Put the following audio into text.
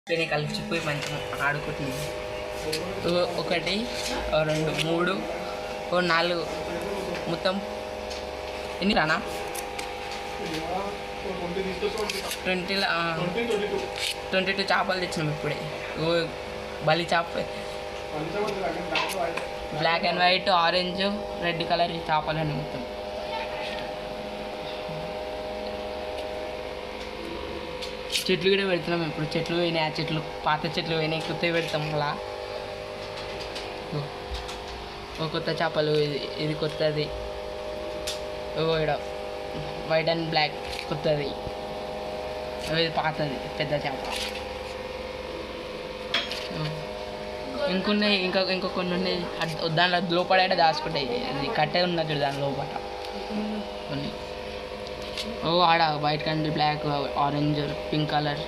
నేను కలిసిపోయి మంచిగా ఆడుకుంటుంది. ఒకటి, రెండు, మూడు, నాలుగు, మొత్తం ఎన్ని రానా 22 చేపలు తెచ్చినాం ఇప్పుడే. బలి చేప, black and white, orange, red colour చేపలని మొత్తం. చెట్లు కూడా పెడుతున్నాం ఇప్పుడు. చెట్లు పోయినాయి, ఆ చెట్లు పాత చెట్లు పోయినాయి, కొత్తవి పెడతాం. అలా ఓ కొత్త చేపలు, ఇది కొత్తది. ఇక్కడ వైట్ అండ్ బ్లాక్ కొత్తది, ఇది పాతది పెద్ద చేప. ఇంకొన్ని ఇంకా కొన్ని ఉన్నాయి దాంట్లో లోపల దాచుకుంటాయి. అది కట్టే ఉన్నట్టు దాని లోపల కొన్ని. ఆడ white and black, orange, pink colour.